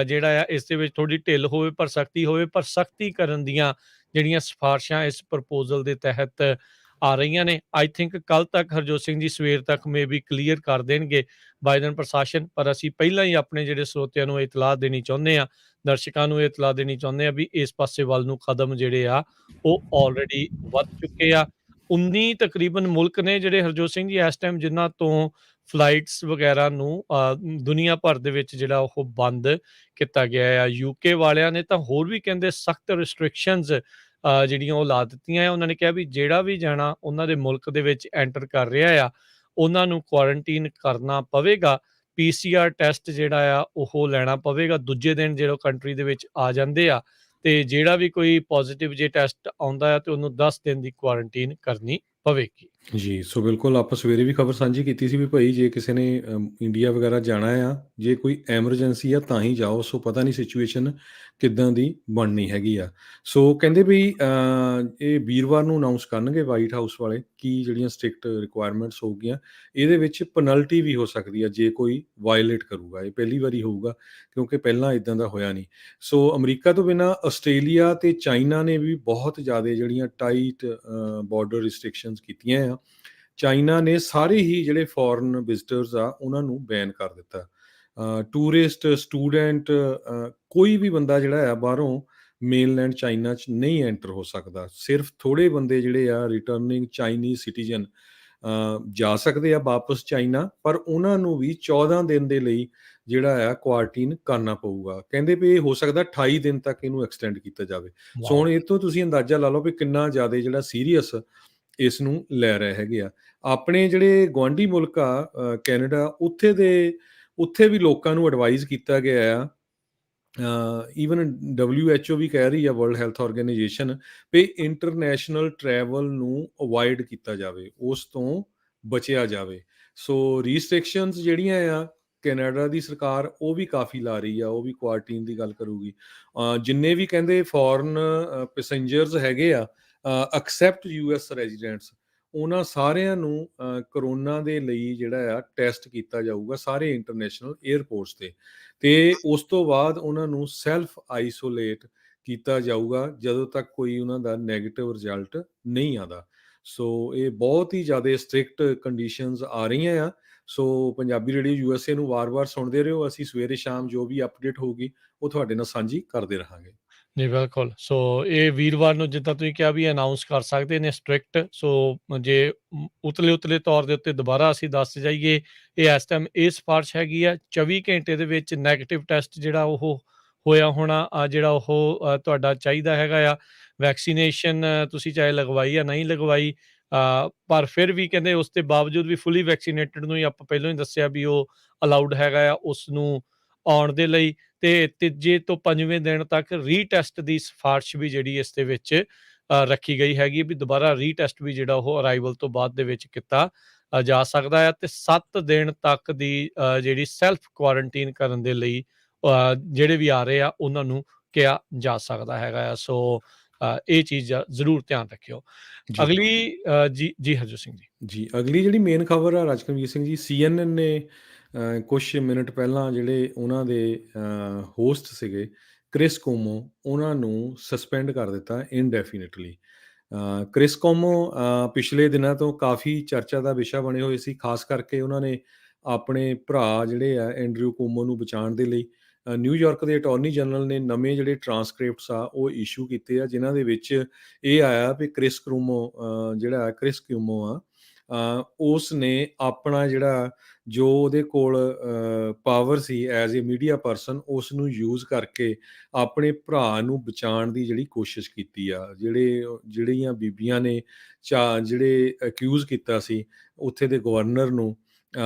ਜਿਹੜਾ ਆ ਇਸ ਦੇ ਵਿੱਚ ਥੋੜ੍ਹੀ ਢਿੱਲ ਹੋਵੇ, ਪਰ ਸਖਤੀ ਹੋਵੇ, ਪਰ ਸਖਤੀ ਕਰਨ ਦੀਆਂ ਜਿਹੜੀਆਂ ਸਿਫਾਰਸ਼ਾਂ ਇਸ ਪ੍ਰਪੋਜ਼ਲ ਦੇ ਤਹਿਤ ਆ ਰਹੀਆਂ ਨੇ। ਆਈ ਥਿੰਕ ਕੱਲ ਤੱਕ ਹਰਜੋਤ ਸਿੰਘ ਜੀ ਸਵੇਰ ਤੱਕ ਮੇ ਵੀ ਕਲੀਅਰ ਕਰ ਦੇਣਗੇ ਬਾਈਡਨ ਪ੍ਰਸ਼ਾਸਨ। ਪਰ ਅਸੀਂ ਪਹਿਲਾਂ ਹੀ ਆਪਣੇ ਜਿਹੜੇ ਸਰੋਤਿਆਂ ਨੂੰ ਇਤਲਾਹ ਦੇਣੀ ਚਾਹੁੰਦੇ ਆ, ਦਰਸ਼ਕਾਂ ਨੂੰ ਇਤਲਾਹ ਦੇਣੀ ਚਾਹੁੰਦੇ ਆ ਵੀ ਇਸ ਪਾਸੇ ਵੱਲ ਨੂੰ ਕਦਮ ਜਿਹੜੇ ਆ ਉਹ ਆਲਰੇਡੀ ਵੱਧ ਚੁੱਕੇ ਆ। 19 ਤਕਰੀਬਨ ਮੁਲਕ ਨੇ ਜਿਹੜੇ ਹਰਜੋਤ ਸਿੰਘ ਜੀ ਇਸ ਟਾਈਮ ਜਿਨ੍ਹਾਂ ਤੋਂ ਫਲਾਈਟਸ ਵਗੈਰਾ ਨੂੰ ਦੁਨੀਆ ਭਰ ਦੇ ਵਿੱਚ ਜਿਹੜਾ ਉਹ ਬੰਦ ਕੀਤਾ ਗਿਆ ਆ। UK ਵਾਲਿਆਂ ਨੇ ਤਾਂ ਹੋਰ ਵੀ ਕਹਿੰਦੇ ਸਖਤ ਰਿਸਟ੍ਰਿਕਸ਼ਨਸ ਜਿਹੜੀਆਂ ਉਹ ਲਾ ਦਿੱਤੀਆਂ ਆ। ਉਹਨਾਂ ਨੇ ਕਿਹਾ ਵੀ ਜਿਹੜਾ ਵੀ ਜਾਣਾ ਉਹਨਾਂ ਦੇ ਮੁਲਕ ਦੇ ਵਿੱਚ ਐਂਟਰ ਕਰ ਰਿਹਾ ਆ, ਉਹਨਾਂ ਨੂੰ ਕੁਆਰੰਟੀਨ ਕਰਨਾ ਪਵੇਗਾ। PCR ਟੈਸਟ ਜਿਹੜਾ ਆ ਉਹ ਲੈਣਾ ਪਵੇਗਾ ਦੂਜੇ ਦਿਨ ਜਦੋਂ ਕੰਟਰੀ ਦੇ ਵਿੱਚ ਆ ਜਾਂਦੇ ਆ, ਤੇ ਜਿਹੜਾ ਵੀ ਕੋਈ ਪੋਜ਼ੀਟਿਵ ਜੇ ਟੈਸਟ ਆਉਂਦਾ ਆ ਤੇ ਉਹਨੂੰ 10 ਦਿਨ ਦੀ ਕੁਆਰੰਟੀਨ ਕਰਨੀ ਪਵੇਗੀ। ਜੀ, ਸੋ ਬਿਲਕੁਲ ਆਪਾਂ ਸਵੇਰੇ ਵੀ ਖਬਰ ਸਾਂਝੀ ਕੀਤੀ ਸੀ ਵੀ ਭਾਈ ਜੇ ਕਿਸੇ ਨੇ ਇੰਡੀਆ ਵਗੈਰਾ ਜਾਣਾ ਆ, ਜੇ ਕੋਈ ਐਮਰਜੈਂਸੀ ਆ ਤਾਂ ਹੀ ਜਾਓ, ਸੋ ਪਤਾ ਨਹੀਂ ਸਿਚੁਏਸ਼ਨ ਕਿੱਦਾਂ ਦੀ ਬਣਨੀ ਹੈਗੀ ਆ। ਸੋ ਕਹਿੰਦੇ ਵੀ ਇਹ ਵੀਰਵਾਰ ਨੂੰ ਅਨਾਉਂਸ ਕਰਨਗੇ ਵਾਈਟ ਹਾਊਸ ਵਾਲੇ ਕੀ ਜਿਹੜੀਆਂ ਸਟ੍ਰਿਕਟ ਰਿਕੁਆਇਰਮੈਂਟਸ ਹੋਊਗੀਆਂ, ਇਹਦੇ ਵਿੱਚ ਪੈਨਲਟੀ ਵੀ ਹੋ ਸਕਦੀ ਆ ਜੇ ਕੋਈ ਵਾਇਲੇਟ ਕਰੂਗਾ। ਇਹ ਪਹਿਲੀ ਵਾਰੀ ਹੋਊਗਾ ਕਿਉਂਕਿ ਪਹਿਲਾਂ ਇਦਾਂ ਦਾ ਹੋਇਆ ਨਹੀਂ। ਸੋ ਅਮਰੀਕਾ ਤੋਂ ਬਿਨਾਂ ਆਸਟ੍ਰੇਲੀਆ ਤੇ ਚਾਈਨਾ ਨੇ ਵੀ ਬਹੁਤ ਜ਼ਿਆਦਾ ਜਿਹੜੀਆਂ ਟਾਈਟ ਬਾਰਡਰ ਰਿਸਟ੍ਰਿਕਸ਼ਨਸ ਕੀਤੀਆਂ ਆ। ਚਾਈਨਾ ਨੇ ਸਾਰੇ ਹੀ ਜਿਹੜੇ ਫੋਰਨ ਵਿਜ਼ਿਟਰਸ ਆ ਉਹਨਾਂ ਨੂੰ ਬੈਨ ਕਰ ਦਿੱਤਾ। ਟੂਰਿਸਟ, ਸਟੂਡੈਂਟ, ਕੋਈ ਵੀ ਬੰਦਾ ਜਿਹੜਾ ਆ ਬਾਹਰੋਂ ਮੇਨਲੈਂਡ ਚਾਈਨਾ 'ਚ ਨਹੀਂ ਐਂਟਰ ਹੋ ਸਕਦਾ। ਸਿਰਫ ਥੋੜ੍ਹੇ ਬੰਦੇ ਜਿਹੜੇ ਆ ਰਿਟਰਨਿੰਗ ਚਾਈਨੀਜ਼ ਸਿਟੀਜ਼ਨ ਜਾ ਸਕਦੇ ਆ ਵਾਪਸ ਚਾਈਨਾ, ਪਰ ਉਹਨਾਂ ਨੂੰ ਵੀ 14 ਦਿਨ ਦੇ ਲਈ ਜਿਹੜਾ ਆ ਕੁਆਰੰਟੀਨ ਕਰਨਾ ਪਊਗਾ। ਕਹਿੰਦੇ ਵੀ ਇਹ ਹੋ ਸਕਦਾ 28 ਦਿਨ ਤੱਕ ਇਹਨੂੰ ਐਕਸਟੈਂਡ ਕੀਤਾ ਜਾਵੇ। ਸੋ ਵਾਓ! ਹੁਣ ਇਹ ਤੋਂ ਤੁਸੀਂ ਅੰਦਾਜ਼ਾ ਲਾ ਲਓ ਵੀ ਕਿੰਨਾ ਜ਼ਿਆਦਾ ਜਿਹੜਾ ਸੀਰੀਅਸ ਇਸ ਨੂੰ ਲੈ ਰਹੇ ਹੈਗੇ ਆ। ਆਪਣੇ ਜਿਹੜੇ ਗੁਆਂਢੀ ਮੁਲਕ ਆ ਕੈਨੇਡਾ, ਉੱਥੇ ਵੀ ਲੋਕਾਂ ਨੂੰ ਐਡਵਾਈਜ਼ ਕੀਤਾ ਗਿਆ ਆ। ਈਵਨ WHO ਵੀ ਕਹਿ ਰਹੀ ਆ, ਵਰਲਡ ਹੈਲਥ ਆਰਗੇਨਾਈਜੇਸ਼ਨ, ਵੀ ਇੰਟਰਨੈਸ਼ਨਲ ਟਰੈਵਲ ਨੂੰ ਅਵੋਇਡ ਕੀਤਾ ਜਾਵੇ, ਉਸ ਤੋਂ ਬਚਿਆ ਜਾਵੇ। ਸੋ ਰਿਸਟ੍ਰਿਕਸ਼ਨਸ ਜਿਹੜੀਆਂ ਆ ਕੈਨੇਡਾ ਦੀ ਸਰਕਾਰ ਉਹ ਵੀ ਕਾਫੀ ਲਾ ਰਹੀ ਆ, ਉਹ ਵੀ ਕੁਆਰੰਟੀਨ ਦੀ ਗੱਲ ਕਰੂਗੀ। ਜਿੰਨੇ ਵੀ ਕਹਿੰਦੇ ਫੋਰਨ ਪੈਸੇਂਜਰਸ ਹੈਗੇ ਆ ਐਕਸੈਪਟ US ਰੈਜ਼ੀਡੈਂਟਸ, ਉਹਨਾਂ ਸਾਰਿਆਂ ਨੂੰ ਕਰੋਨਾ ਦੇ ਲਈ ਜਿਹੜਾ ਆ ਟੈਸਟ ਕੀਤਾ ਜਾਊਗਾ ਸਾਰੇ ਇੰਟਰਨੈਸ਼ਨਲ ਏਅਰਪੋਰਟਸ ਤੇ ਉਸ ਤੋਂ ਬਾਅਦ ਉਹਨਾਂ ਨੂੰ ਸੈਲਫ ਆਈਸੋਲੇਟ ਕੀਤਾ ਜਾਊਗਾ ਜਦੋਂ ਤੱਕ ਕੋਈ ਉਹਨਾਂ ਦਾ ਨੈਗੇਟਿਵ ਰਿਜ਼ਲਟ ਨਹੀਂ ਆਉਂਦਾ। ਸੋ ਇਹ ਬਹੁਤ ਹੀ ਜ਼ਿਆਦਾ ਸਟ੍ਰਿਕਟ ਕੰਡੀਸ਼ਨਸ ਆ ਰਹੀਆਂ ਆ। ਸੋ ਪੰਜਾਬੀ ਰੇਡੀਓ USA ਨੂੰ ਵਾਰ-ਵਾਰ ਸੁਣਦੇ ਰਹੋ। ਅਸੀਂ ਸਵੇਰੇ ਸ਼ਾਮ ਜੋ ਵੀ ਅਪਡੇਟ ਹੋਊਗੀ ਉਹ ਤੁਹਾਡੇ ਨਾਲ ਸਾਂਝੀ ਕਰਦੇ ਰਹਾਂਗੇ। ਜੀ, ਬਿਲਕੁਲ। ਸੋ ਇਹ ਵੀਰਵਾਰ ਨੂੰ ਜਿੱਦਾਂ ਤੁਸੀਂ ਕਿਹਾ ਵੀ ਅਨਾਉਂਸ ਕਰ ਸਕਦੇ ਨੇ ਸਟ੍ਰਿਕਟ। ਸੋ ਜੇ ਉਤਲੇ ਤੌਰ ਦੇ ਉੱਤੇ ਦੁਬਾਰਾ ਅਸੀਂ ਦੱਸ ਜਾਈਏ, ਇਹ ਇਸ ਟਾਈਮ ਇਹ ਸਿਫਾਰਿਸ਼ ਹੈਗੀ ਆ 24 ਘੰਟੇ ਦੇ ਵਿੱਚ ਨੈਗੇਟਿਵ ਟੈਸਟ ਜਿਹੜਾ ਉਹ ਹੋਇਆ ਹੋਣਾ, ਜਿਹੜਾ ਉਹ ਤੁਹਾਡਾ ਚਾਹੀਦਾ ਹੈਗਾ ਆ। ਵੈਕਸੀਨੇਸ਼ਨ ਤੁਸੀਂ ਚਾਹੇ ਲਗਵਾਈ ਜਾਂ ਨਹੀਂ ਲਗਵਾਈ, ਪਰ ਫਿਰ ਵੀ ਕਹਿੰਦੇ ਉਸ ਦੇ ਬਾਵਜੂਦ ਵੀ ਫੁੱਲੀ ਵੈਕਸੀਨੇਟਡ ਨੂੰ ਹੀ ਆਪਾਂ ਪਹਿਲਾਂ ਹੀ ਦੱਸਿਆ ਵੀ ਉਹ ਅਲਾਊਡ ਹੈਗਾ ਆ ਉਸ ਨੂੰ ਆਉਣ ਦੇ ਲਈ। ਤੇ ਤੀਜੇ ਤੋਂ 5ਵੇਂ ਦਿਨ ਤੱਕ ਰੀਟੈਸਟ ਦੀ ਸਿਫਾਰਿਸ਼ ਵੀ ਜਿਹੜੀ ਇਸ ਦੇ ਵਿੱਚ ਰੱਖੀ ਗਈ ਹੈਗੀ ਵੀ ਦੁਬਾਰਾ ਰੀਟੈਸਟ ਵੀ ਜਿਹੜਾ ਉਹ ਅਰਾਈਵਲ ਤੋਂ ਬਾਅਦ ਦੇ ਵਿੱਚ ਕੀਤਾ ਜਾ ਸਕਦਾ ਹੈ ਤੇ 7 ਦਿਨ ਤੱਕ ਦੀ ਜਿਹੜੀ ਸੈਲਫ ਕੁਆਰੰਟੀਨ ਕਰਨ ਦੇ ਲਈ ਜਿਹੜੇ ਵੀ ਆ ਰਹੇ ਆ ਉਹਨਾਂ ਨੂੰ ਕਿਹਾ ਜਾ ਸਕਦਾ ਹੈਗਾ ਆ। ਸੋ ਇਹ ਚੀਜ਼ ਜ਼ਰੂਰ ਧਿਆਨ ਰੱਖਿਓ। ਜੀ। ਅਗਲੀ ਜੀ ਹਰਜੋਤ ਸਿੰਘ ਜੀ। ਜੀ, ਅਗਲੀ ਜਿਹੜੀ ਮੇਨ ਖਬਰ ਆ ਰਾਜਕਰਨਵੀਰ ਸਿੰਘ ਜੀ, CNN ਨੇ ਕੁਛ ਮਿੰਟ ਪਹਿਲਾਂ ਜਿਹੜੇ ਉਹਨਾਂ ਦੇ ਹੋਸਟ ਸੀਗੇ ਕ੍ਰਿਸ ਕੋਮੋ, ਉਹਨਾਂ ਨੂੰ ਸਸਪੈਂਡ ਕਰ ਦਿੱਤਾ ਇਨਡੈਫੀਨਿਟਲੀ। ਕ੍ਰਿਸ ਕੋਮੋ ਪਿਛਲੇ ਦਿਨਾਂ ਤੋਂ ਕਾਫੀ ਚਰਚਾ ਦਾ ਵਿਸ਼ਾ ਬਣੇ ਹੋਏ ਸੀ, ਖਾਸ ਕਰਕੇ ਉਹਨਾਂ ਨੇ ਆਪਣੇ ਭਰਾ ਜਿਹੜੇ ਆ ਐਂਡਰਿਊ ਕੋਮੋ ਨੂੰ ਬਚਾਉਣ ਦੇ ਲਈ ਨਿਊਯਾਰਕ ਦੇ ਅਟਾਰਨੀ ਜਨਰਲ ਨੇ ਨਵੇਂ ਜਿਹੜੇ ਟਰਾਂਸਕ੍ਰਿਪਟਸ ਆ ਉਹ ਇਸ਼ੂ ਕੀਤੇ ਆ, ਜਿਨ੍ਹਾਂ ਦੇ ਵਿੱਚ ਇਹ ਆਇਆ ਵੀ ਕ੍ਰਿਸ ਕਿਊਮੋ ਆ, ਉਸ ਨੇ ਆਪਣਾ ਜਿਹੜਾ ਜੋ ਉਹਦੇ ਕੋਲ power C as a media person, ਉਸ ਨੂੰ ਯੂਜ਼ ਕਰਕੇ ਆਪਣੇ ਭਰਾ ਨੂੰ ਬਚਾਉਣ ਦੀ ਜਿਹੜੀ ਕੋਸ਼ਿਸ਼ ਕੀਤੀ ਆ। ਜਿਹੜੀਆਂ ਬੀਬੀਆਂ ਨੇ ਜਿਹੜੇ ਅਕਿਊਜ਼ ਕੀਤਾ ਸੀ ਉੱਥੇ ਦੇ ਗਵਰਨਰ ਨੂੰ,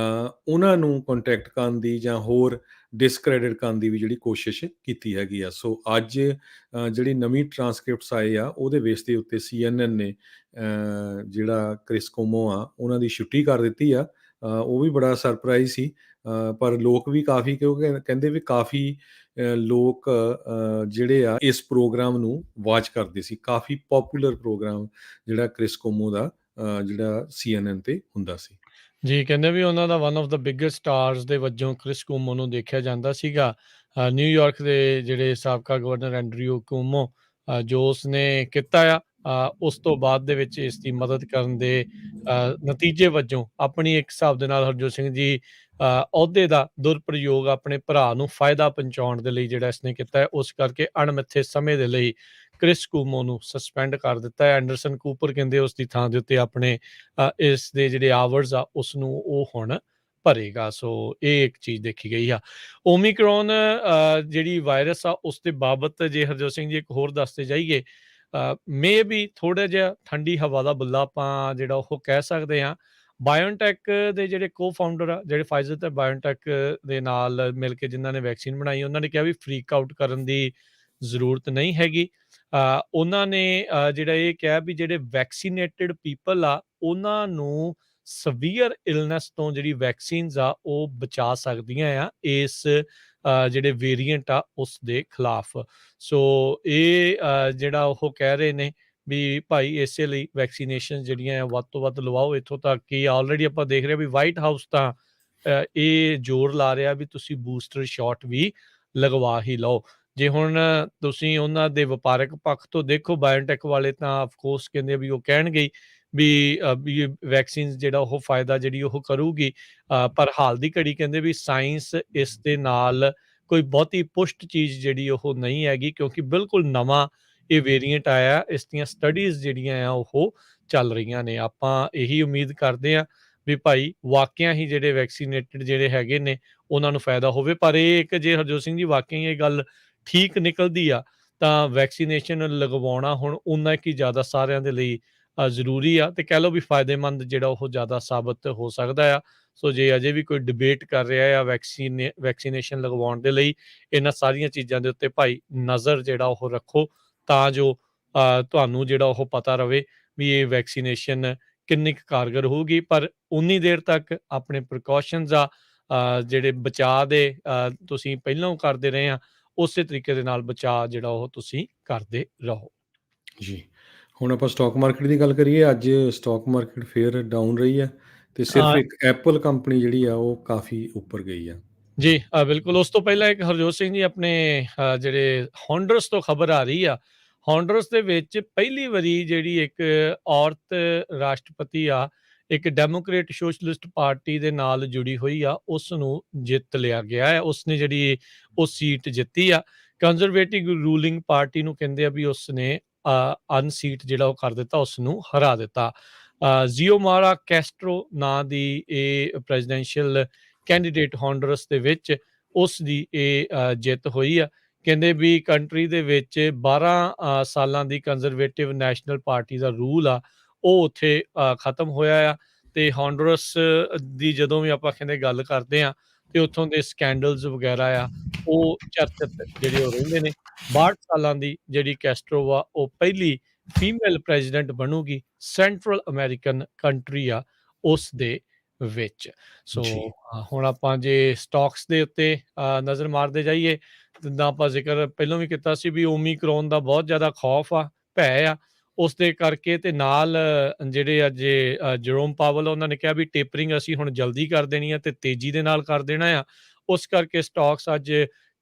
ਉਹਨਾਂ ਨੂੰ ਕੰਟੈਕਟ ਕਰਨ ਦੀ ਜਾਂ ਹੋਰ ਡਿਸਕ੍ਰੈਡਿਟ ਕਰਨ ਦੀ ਵੀ ਜਿਹੜੀ ਕੋਸ਼ਿਸ਼ ਕੀਤੀ ਹੈਗੀ ਆ। ਸੋ ਅੱਜ ਜਿਹੜੀ ਨਵੀਂ ਟਰਾਂਸਕ੍ਰਿਪਟਸ ਆਏ ਆ ਉਹਦੇ ਬੇਸ ਦੇ ਉੱਤੇ CNN ਨੇ ਜਿਹੜਾ ਕ੍ਰਿਸ ਕੋਮੋ ਆ ਉਹਨਾਂ ਦੀ ਛੁੱਟੀ ਕਰ ਦਿੱਤੀ ਆ। ਉਹ ਵੀ ਬੜਾ ਸਰਪ੍ਰਾਈਜ਼ ਸੀ, ਪਰ ਲੋਕ ਵੀ ਕਾਫੀ, ਕਿਉਂਕਿ ਕਹਿੰਦੇ ਵੀ ਕਾਫੀ ਲੋਕ ਜਿਹੜੇ ਆ ਇਸ ਪ੍ਰੋਗਰਾਮ ਨੂੰ ਵਾਚ ਕਰਦੇ ਸੀ। ਕਾਫੀ ਪੋਪੂਲਰ ਪ੍ਰੋਗਰਾਮ ਜਿਹੜਾ ਕ੍ਰਿਸ ਕੋਮੋ ਦਾ ਜਿਹੜਾ CNN ਤੇ ਹੁੰਦਾ ਸੀ। ਜੀ, ਕਹਿੰਦੇ ਵੀ ਉਹਨਾਂ ਦਾ one of the biggest stars ਦੇ ਵਜੋਂ ਕ੍ਰਿਸ ਕੁਮੋ ਨੂੰ ਦੇਖਿਆ ਜਾਂਦਾ ਸੀਗਾ। ਨਿਊਯਾਰਕ ਦੇ ਜਿਹੜੇ ਸਾਬਕਾ ਗਵਰਨਰ ਐਂਡਰਿਊ ਕੁਮੋ, ਜੋ ਉਸਨੇ ਕੀਤਾ ਆ, ਉਸ ਤੋਂ ਬਾਅਦ ਦੇ ਵਿੱਚ ਇਸ ਦੀ ਮਦਦ ਕਰਨ ਦੇ ਨਤੀਜੇ ਵਜੋਂ ਆਪਣੀ ਇੱਕ ਹਿਸਾਬ ਦੇ ਨਾਲ ਹਰਜੋਤ ਸਿੰਘ ਜੀ ਅਹੁਦੇ ਦਾ ਦੁਰਪ੍ਰਯੋਗ ਆਪਣੇ ਭਰਾ ਨੂੰ ਫਾਇਦਾ ਪਹੁੰਚਾਉਣ ਦੇ ਲਈ ਜਿਹੜਾ ਇਸਨੇ ਕੀਤਾ ਹੈ, ਉਸ ਕਰਕੇ ਅਣਮਿੱਥੇ ਸਮੇਂ ਦੇ ਲਈ ਕ੍ਰਿਸ ਕੁਮੋ ਨੂੰ ਸਸਪੈਂਡ ਕਰ ਦਿੱਤਾ ਹੈ। ਐਂਡਰਸਨ ਕੂਪਰ ਕਹਿੰਦੇ ਉਸ ਦੀ ਥਾਂ ਦੇ ਉੱਤੇ ਆਪਣੇ ਇਸ ਦੇ ਜਿਹੜੇ ਆਵਰਸ ਆ ਉਸ ਨੂੰ ਉਹ ਹੁਣ ਭਰੇਗਾ। ਸੋ ਇਹ ਇੱਕ ਚੀਜ਼ ਦੇਖੀ ਗਈ ਆ। ਓਮੀਕਰੋਨ ਜਿਹੜੀ ਵਾਇਰਸ ਆ ਉਸ ਦੇ ਬਾਬਤ ਜੇ ਹਰਜੋਤ ਸਿੰਘ ਜੀ ਇੱਕ ਹੋਰ ਦੱਸਦੇ ਜਾਈਏ, ਮੇ ਵੀ ਥੋੜਾ ਜਿਹਾ ਠੰਡੀ ਹਵਾ ਦਾ ਬੁੱਲਾ ਆਪਾਂ ਜਿਹੜਾ ਉਹ ਕਹਿ ਸਕਦੇ ਹਾਂ। ਬਾਇਓਨਟੈਕ ਦੇ ਜਿਹੜੇ ਕੋ-ਫਾਊਂਡਰ ਆ, ਜਿਹੜੇ ਫਾਈਜ਼ਰ ਤੇ ਬਾਇਓਨਟੈਕ ਦੇ ਨਾਲ ਮਿਲ ਕੇ ਜਿਨ੍ਹਾਂ ਨੇ ਵੈਕਸੀਨ ਬਣਾਈ, ਉਹਨਾਂ ਨੇ ਕਿਹਾ ਵੀ ਫਰੀਕ ਆਊਟ ਕਰਨ ਦੀ ਜ਼ਰੂਰਤ ਨਹੀਂ ਹੈਗੀ। ਉਹਨਾਂ ਨੇ ਜਿਹੜਾ ਇਹ ਕਿਹਾ ਵੀ ਜਿਹੜੇ ਵੈਕਸੀਨੇਟਿਡ ਪੀਪਲ ਆ ਉਹਨਾਂ ਨੂੰ ਸਵੀਅਰ ਇਲਨੈਸ ਤੋਂ ਜਿਹੜੀ ਵੈਕਸੀਨਸ ਆ ਉਹ ਬਚਾ ਸਕਦੀਆਂ ਆ ਇਸ ਜਿਹੜੇ ਵੇਰੀਐਂਟ ਆ ਉਸ ਦੇ ਖਿਲਾਫ। ਸੋ ਇਹ ਜਿਹੜਾ ਉਹ ਕਹਿ ਰਹੇ ਨੇ ਵੀ ਭਾਈ ਇਸੇ ਲਈ ਵੈਕਸੀਨੇਸ਼ਨ ਜਿਹੜੀਆਂ ਆ ਵੱਧ ਤੋਂ ਵੱਧ ਲਵਾਓ। ਇੱਥੋਂ ਤੱਕ ਕਿ ਆਲਰੇਡੀ ਆਪਾਂ ਦੇਖ ਰਹੇ ਹਾਂ ਵੀ ਵਾਈਟ ਹਾਊਸ ਤਾਂ ਇਹ ਜ਼ੋਰ ਲਾ ਰਿਹਾ ਵੀ ਤੁਸੀਂ ਬੂਸਟਰ ਸ਼ਾਟ ਵੀ ਲਗਵਾ ਹੀ ਲਓ। ਜੇ ਹੁਣ ਤੁਸੀਂ ਉਹਨਾਂ ਦੇ ਵਪਾਰਕ ਪੱਖ ਤੋਂ ਦੇਖੋ, ਬਾਇਓਟੈਕ ਵਾਲੇ ਤਾਂ ਆਫਕੋਰਸ ਕਹਿੰਦੇ ਵੀ ਉਹ ਕਹਿਣਗੇ ਹੀ ਵੀ ਇਹ ਵੈਕਸੀਨ ਜਿਹੜਾ ਉਹ ਫਾਇਦਾ ਜਿਹੜੀ ਉਹ ਕਰੂਗੀ, ਪਰ ਹਾਲ ਦੀ ਘੜੀ ਕਹਿੰਦੇ ਵੀ ਸਾਇੰਸ ਇਸ ਦੇ ਨਾਲ ਕੋਈ ਬਹੁਤੀ ਪੁਸ਼ਟ ਚੀਜ਼ ਜਿਹੜੀ ਉਹ ਨਹੀਂ ਹੈਗੀ, ਕਿਉਂਕਿ ਬਿਲਕੁਲ ਨਵਾਂ ਇਹ ਵੇਰੀਐਂਟ ਆਇਆ। ਇਸ ਦੀਆਂ ਸਟੱਡੀਜ਼ ਜਿਹੜੀਆਂ ਆ ਉਹ ਚੱਲ ਰਹੀਆਂ ਨੇ। ਆਪਾਂ ਇਹੀ ਉਮੀਦ ਕਰਦੇ ਹਾਂ ਵੀ ਭਾਈ ਵਾਕਿਆ ਹੀ ਜਿਹੜੇ ਵੈਕਸੀਨੇਟਡ ਜਿਹੜੇ ਹੈਗੇ ਨੇ ਉਹਨਾਂ ਨੂੰ ਫਾਇਦਾ ਹੋਵੇ। ਪਰ ਇਹ ਇੱਕ ਜੇ ਹਰਜੋਤ ਸਿੰਘ ਜੀ ਵਾਕਿਆ ਹੀ ਇਹ ਗੱਲ ਠੀਕ ਨਿਕਲਦੀ ਆ ਤਾਂ ਵੈਕਸੀਨੇਸ਼ਨ ਲਗਵਾਉਣਾ ਹੁਣ ਓਨਾ ਕੀ ਜ਼ਿਆਦਾ ਸਾਰਿਆਂ ਦੇ ਲਈ ਜ਼ਰੂਰੀ ਆ, ਤੇ ਕਹਿ ਲਓ ਵੀ ਫਾਇਦੇਮੰਦ ਜਿਹੜਾ ਉਹ ਜ਼ਿਆਦਾ ਸਾਬਤ ਹੋ ਸਕਦਾ ਆ। ਸੋ ਜੇ ਅਜੇ ਵੀ ਕੋਈ ਡਿਬੇਟ ਕਰ ਰਿਹਾ ਆ ਵੈਕਸੀਨੇਸ਼ਨ ਲਗਵਾਉਣ ਦੇ ਲਈ, ਇਹਨਾਂ ਸਾਰੀਆਂ ਚੀਜ਼ਾਂ ਦੇ ਉੱਤੇ ਭਾਈ ਨਜ਼ਰ ਜਿਹੜਾ ਉਹ ਰੱਖੋ, ਤਾਂ ਜੋ ਤੁਹਾਨੂੰ ਜਿਹੜਾ ਉਹ ਪਤਾ ਰਵੇ ਵੀ ਇਹ ਵੈਕਸੀਨੇਸ਼ਨ ਕਿੰਨੀ ਕੁ ਕਾਰਗਰ ਹੋਊਗੀ। ਪਰ ਉਨੀ ਦੇਰ ਤੱਕ ਆਪਣੇ ਪ੍ਰੀਕਾਸ਼ਨਸ ਆ ਜਿਹੜੇ ਬਚਾਅ ਦੇ ਤੁਸੀਂ ਪਹਿਲਾਂ ਕਰਦੇ ਰਹੇ ਆ, ਉਸੇ ਤਰੀਕੇ ਦੇ ਨਾਲ ਬਚਾਅ ਜਿਹੜਾ ਉਹ ਤੁਸੀਂ ਕਰਦੇ ਰਹੋ। ਜੀ, ਹੁਣ ਆਪਾਂ ਸਟਾਕ ਮਾਰਕੀਟ ਦੀ ਗੱਲ ਕਰੀਏ। ਅੱਜ ਸਟਾਕ ਮਾਰਕੀਟ ਫੇਰ ਡਾਊਨ ਰਹੀ ਹੈ ਤੇ ਸਿਰਫ ਇੱਕ ਐਪਲ ਕੰਪਨੀ ਜਿਹੜੀ ਆ ਉਹ ਕਾਫੀ ਉੱਪਰ ਗਈ ਆ। ਜੀ ਬਿਲਕੁਲ। ਉਸ ਤੋਂ ਪਹਿਲਾਂ ਇੱਕ ਹਰਜੋਤ ਸਿੰਘ ਜੀ ਆਪਣੇ ਜਿਹੜੇ ਹੌਂਡਰਸ ਤੋਂ ਖਬਰ ਆ ਰਹੀ ਆ, ਹੌਂਡਰਸ ਦੇ ਵਿੱਚ ਪਹਿਲੀ ਵਾਰੀ ਜਿਹੜੀ ਇੱਕ ਔਰਤ ਰਾਸ਼ਟਰਪਤੀ ਆ, ਇੱਕ ਡੈਮੋਕ੍ਰੇਟ ਸੋਸ਼ਲਿਸਟ ਪਾਰਟੀ ਦੇ ਨਾਲ ਜੁੜੀ ਹੋਈ ਆ, ਉਸ ਨੂੰ ਜਿੱਤ ਲਿਆ ਗਿਆ ਹੈ। ਉਸਨੇ ਜਿਹੜੀ ਉਹ ਸੀਟ ਜਿੱਤੀ ਆ। ਕੰਜ਼ਰਵੇਟਿਵ ਰੂਲਿੰਗ ਪਾਰਟੀ ਨੂੰ ਕਹਿੰਦੇ ਆ ਵੀ ਉਸਨੇ ਅਨਸੀਟ ਜਿਹੜਾ ਉਹ ਕਰ ਦਿੱਤਾ, ਉਸ ਨੂੰ ਹਰਾ ਦਿੱਤਾ। ਜ਼ਿਓਮਾਰਾ ਕੈਸਟਰੋ ਨਾਂ ਦੀ ਇਹ ਪ੍ਰੈਜ਼ੀਡੈਂਸ਼ੀਅਲ ਕੈਂਡੀਡੇਟ ਹੌਂਡਰਸ ਦੇ ਵਿੱਚ ਉਸ ਦੀ ਇਹ ਜਿੱਤ ਹੋਈ ਆ। ਕਹਿੰਦੇ ਵੀ ਕੰਟਰੀ ਦੇ ਵਿੱਚ 12 ਸਾਲਾਂ ਦੀ ਕੰਜ਼ਰਵੇਟਿਵ ਨੈਸ਼ਨਲ ਪਾਰਟੀ ਦਾ ਰੂਲ ਆ ਉਹ ਉੱਥੇ ਖਤਮ ਹੋਇਆ ਆ। ਤੇ ਹੌਂਡਰਸ ਦੀ ਜਦੋਂ ਵੀ ਆਪਾਂ ਕਹਿੰਦੇ ਗੱਲ ਕਰਦੇ ਆ ਤੇ ਉੱਥੋਂ ਦੇ ਸਕੈਂਡਲਸ ਵਗੈਰਾ ਆ ਉਹ ਚਰਚਿਤ ਜਿਹੜੇ ਉਹ ਰਹਿੰਦੇ ਨੇ। 62 ਸਾਲਾਂ ਦੀ ਜਿਹੜੀ ਕੈਸਟਰੋ ਆ ਉਹ ਪਹਿਲੀ ਫੀਮੇਲ ਪ੍ਰੈਜ਼ੀਡੈਂਟ ਬਣੂਗੀ ਸੈਂਟਰਲ ਅਮਰੀਕਨ ਕੰਟਰੀ ਆ ਉਸ ਦੇ ਵਿੱਚ। ਸੋ ਜੀ ਹੁਣ ਆਪਾਂ ਜੇ ਸਟਾਕਸ ਦੇ ਉੱਤੇ ਨਜ਼ਰ ਮਾਰਦੇ ਜਾਈਏ, ਜਿੱਦਾਂ ਆਪਾਂ ਜ਼ਿਕਰ ਪਹਿਲਾਂ ਵੀ ਕੀਤਾ ਸੀ ਵੀ ਓਮੀਕਰੋਨ ਦਾ ਬਹੁਤ ਜ਼ਿਆਦਾ ਖੌਫ ਆ, ਭੈ ਆ, ਉਸ ਦੇ ਕਰਕੇ ਤੇ ਨਾਲ ਜਿਹੜੇ ਅੱਜ ਜਰੋਮ ਪਾਵਲ ਉਹਨਾਂ ਨੇ ਕਿਹਾ ਵੀ ਟੇਪਰਿੰਗ ਅਸੀਂ ਹੁਣ ਜਲਦੀ ਕਰ ਦੇਣੀ ਆ ਤੇ ਤੇਜ਼ੀ ਦੇ ਨਾਲ ਕਰ ਦੇਣਾ ਆ। ਉਸ ਕਰਕੇ ਸਟਾਕਸ ਅੱਜ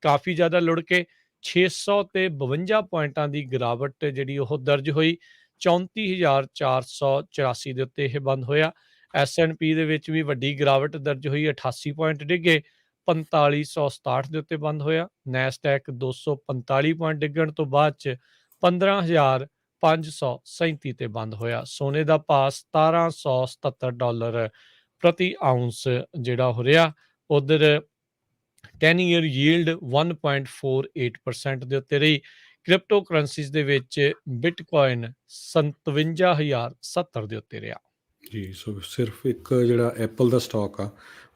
ਕਾਫੀ ਜ਼ਿਆਦਾ ਲੁੜ ਕੇ 600 ਤੇ 52 ਪੁਆਇੰਟਾਂ ਦੀ ਗਿਰਾਵਟ ਜਿਹੜੀ ਉਹ ਦਰਜ ਹੋਈ। 34,484 ਦੇ ਉੱਤੇ ਇਹ ਬੰਦ ਹੋਇਆ। S&P ਦੇ ਵਿੱਚ ਵੀ ਵੱਡੀ ਗਿਰਾਵਟ ਦਰਜ ਹੋਈ, 88 ਪੁਆਇੰਟ ਡਿੱਗੇ, 4567 ਦੇ ਉੱਤੇ ਬੰਦ ਹੋਇਆ। ਨੈਸਡੈਕ 245 ਪੁਆਇੰਟ ਡਿੱਗਣ ਤੋਂ ਬਾਅਦ ਚ 15,537 ਤੇ ਬੰਦ ਹੋਇਆ। ਸੋਨੇ ਦਾ ਭਾਅ $1777 ਪ੍ਰਤੀ ਆਉਂਸ ਜਿਹੜਾ ਹੋ ਰਿਹਾ। ਉਧਰ 10 ਈਅਰ ਯੀਲਡ 1.48% ਦੇ ਉੱਤੇ ਰਹੀ। ਕ੍ਰਿਪਟੋ ਕਰੰਸੀਜ਼ ਦੇ ਵਿੱਚ ਬਿਟਕੋਇਨ 57,070 ਦੇ ਉੱਤੇ ਰਿਹਾ। ਜੀ, ਸੋ ਸਿਰਫ ਇੱਕ ਜਿਹੜਾ ਐਪਲ ਦਾ ਸਟਾਕ ਆ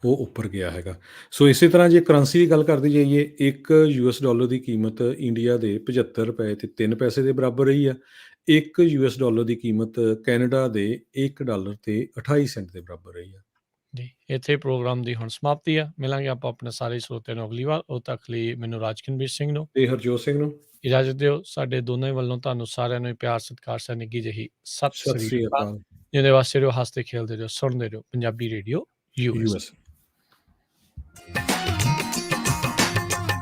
ਉਹ ਉੱਪਰ ਗਿਆ ਹੈਗਾ। ਸੋ ਇਸੇ ਤਰ੍ਹਾਂ ਜੇ ਕਰੰਸੀ ਦੀ ਗੱਲ ਕਰਦੇ ਜਾਈਏ, ਇੱਕ $US ਦੀ ਕੀਮਤ ਇੰਡੀਆ ਦੇ 75 ਰੁਪਏ ਤੇ 3 ਪੈਸੇ ਦੇ ਬਰਾਬਰ ਰਹੀ ਆ। ਇੱਕ $US ਦੀ ਕੀਮਤ ਕੈਨੇਡਾ ਦੇ $1 ਤੇ 28 ਸੈਂਟ ਦੇ ਬਰਾਬਰ ਰਹੀ ਆ। ਜੀ, ਇੱਥੇ ਪ੍ਰੋਗਰਾਮ ਦੀ ਹੁਣ ਸਮਾਪਤੀ ਆ। ਮਿਲਾਂਗੇ ਆਪਾਂ ਆਪਣੇ ਸਾਰੇ ਸਰੋਤਿਆਂ ਨੂੰ ਅਗਲੀ ਵਾਰ। ਉਦੋਂ ਤੱਕ ਲਈ ਮੈਨੂੰ ਰਾਜਕਨਵੀਰ ਸਿੰਘ ਨੂੰ ਤੇ ਹਰਜੋਤ ਸਿੰਘ ਨੂੰ ਇਜਾਜ਼ਤ ਦਿਓ। ਸਾਡੇ ਦੋਨਾਂ ਹੀ ਵੱਲੋਂ ਤੁਹਾਨੂੰ ਸਾਰਿਆਂ ਨੂੰ ਪਿਆਰ ਸਤਿਕਾਰ ਸਹਿ ਨਿੱਘੀ ਜਿਹੀ ਸਤਿ ਸਤਿ ਸ੍ਰੀ ਸ੍ਰੀ ਅਕਾਲ। ਅਕਾਲ। ਜਿਹਦੇ ਵਾਸਤੇ ਰਹੋ, ਹੱਸਦੇ ਖੇਲਦੇ ਰਹੋ, ਸੁਣਦੇ ਰਹੋ ਪੰਜਾਬੀ ਰੇਡੀਓ US।